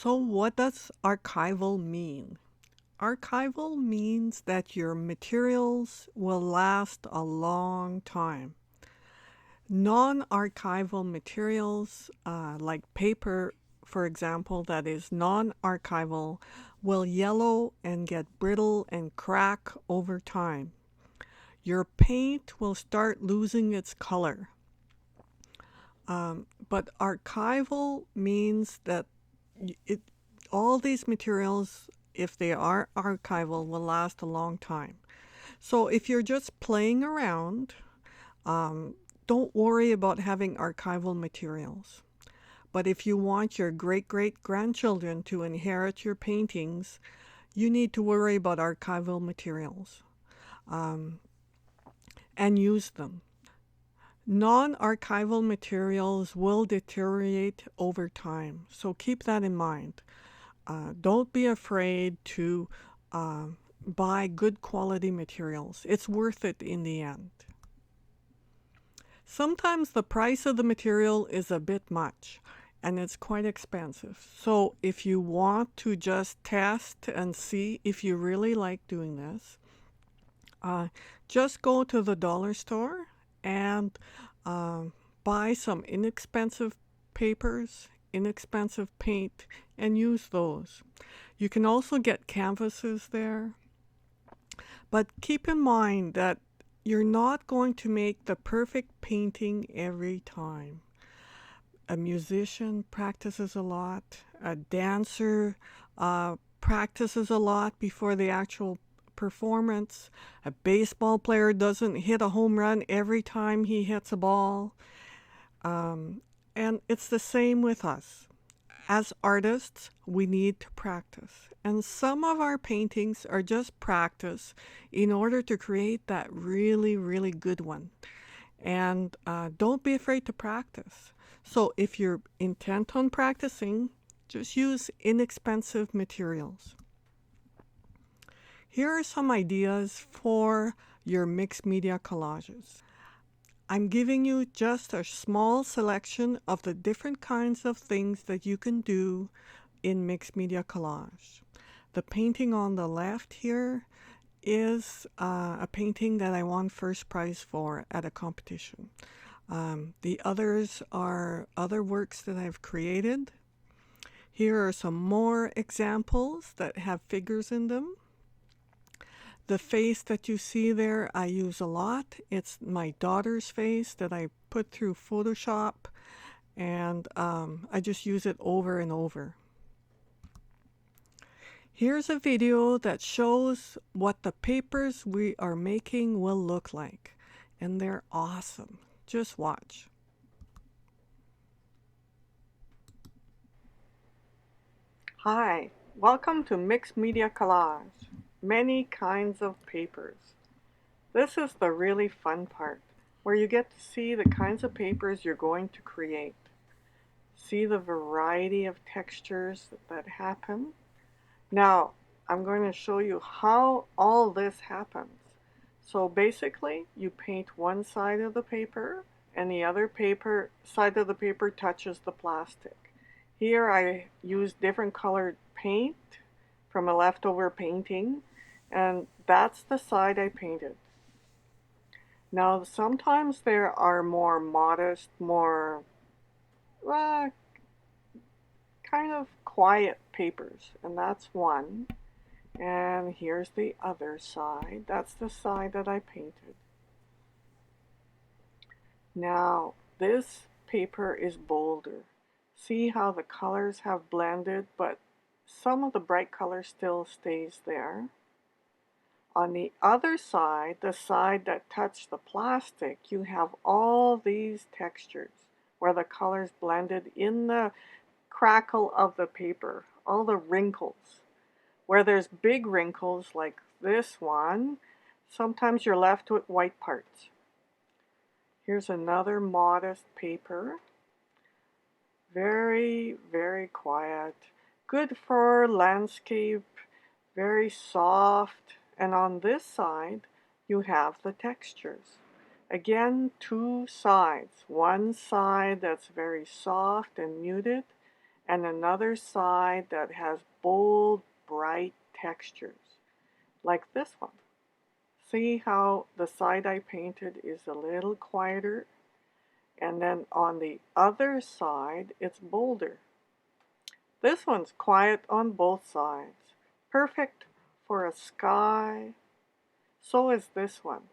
So, what does archival mean? Archival means that your materials will last a long time. Non-archival materials, like paper, for example, that is non-archival, will yellow and get brittle and crack over time. Your paint will start losing its color. But archival means that it all these materials, if they are archival, will last a long time. So if you're just playing around, um, don't worry about having archival materials. But if you want your great great grandchildren to inherit your paintings, you need to worry about archival materials um, and use them. Non archival materials will deteriorate over time, so keep that in mind. Don't be afraid to uh, buy good quality materials. It's worth it in the end. Sometimes the price of the material is a bit much and it's quite expensive. So if you want to just test and see if you really like doing this, just go to the dollar store and uh, buy some inexpensive papers, inexpensive paint, and use those. You can also get canvases there, but keep in mind that you're not going to make the perfect painting every time. A musician practices a lot, a dancer practices a lot before the actual performance. A baseball player doesn't hit a home run every time he hits a ball. Um, and it's the same with us. As artists, we need to practice. And some of our paintings are just practice in order to create that really, really good one. And don't be afraid to practice. So if you're intent on practicing, just use inexpensive materials. Here are some ideas for your mixed media collages. I'm giving you just a small selection of the different kinds of things that you can do in mixed media collage. The painting on the left here is a painting that I won first prize for at a competition. The others are other works that I've created. Here are some more examples that have figures in them. The face that you see there I use a lot. It's my daughter's face that I put through Photoshop, and I just use it over and over. Here's a video that shows what the papers we are making will look like, and they're awesome. Just watch. Hi, welcome to Mixed Media Collage. Many kinds of papers. This is the really fun part, where you get to see the kinds of papers you're going to create. See the variety of textures that happen. Now, I'm going to show you how all this happens. So basically, you paint one side of the paper, and the other side of the paper touches the plastic. Here I use different colored paint from a leftover painting, and that's the side I painted. Now, sometimes there are more modest, more uh, kind of quiet papers, and that's one. And here's the other side. That's the side that I painted. Now, this paper is bolder. See how the colors have blended, but some of the bright color still stays there. On the other side, the side that touched the plastic, you have all these textures where the colors blended in the crackle of the paper, all the wrinkles. Where there's big wrinkles like this one, sometimes you're left with white parts. Here's another modest paper. Very, very quiet. Good for landscape, very soft. And on this side, you have the textures. Again, two sides. One side that's very soft and muted, and another side that has bold, bright textures, like this one. See how the side I painted is a little quieter, and then on the other side it's bolder. This one's quiet on both sides, perfect for a sky. So is this one,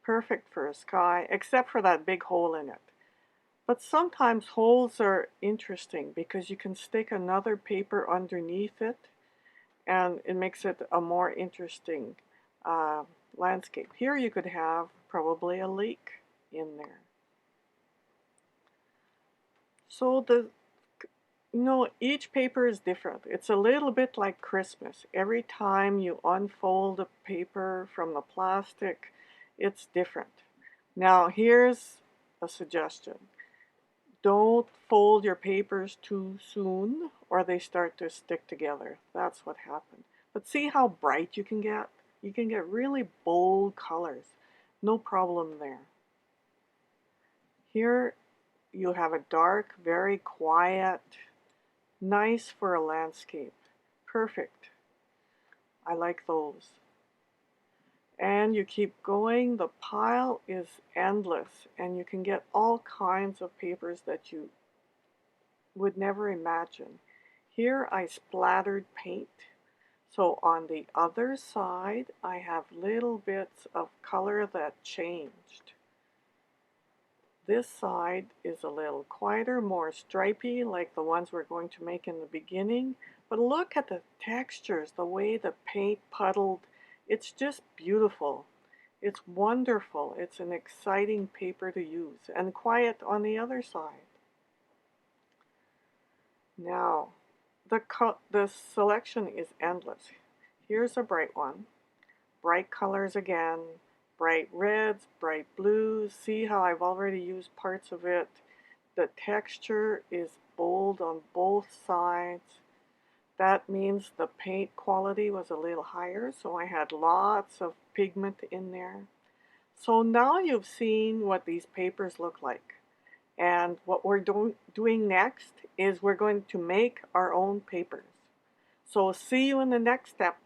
perfect for a sky, except for that big hole in it. But sometimes holes are interesting because you can stick another paper underneath it and it makes it a more interesting uh, landscape. Here you could have probably a lake in there. So each paper is different. It's a little bit like Christmas. Every time you unfold a paper from the plastic, it's different. Now here's a suggestion. Don't fold your papers too soon or they start to stick together. That's what happened. But see how bright you can get? You can get really bold colors. No problem there. Here you have a dark, very quiet, nice for a landscape. Perfect. I like those. And you keep going. The pile is endless and you can get all kinds of papers that you would never imagine. Here I splattered paint. So on the other side I have little bits of color that changed. This side is a little quieter, more stripy like the ones we're going to make in the beginning. But look at the textures, the way the paint puddled. It's just beautiful. It's wonderful. It's an exciting paper to use, and quiet on the other side. Now, the selection is endless. Here's a bright one. Bright colors again. Bright reds, bright blues. See how I've already used parts of it. The texture is bold on both sides. That means the paint quality was a little higher, so I had lots of pigment in there. So now you've seen what these papers look like. And what we're doing next is we're going to make our own papers. So see you in the next step.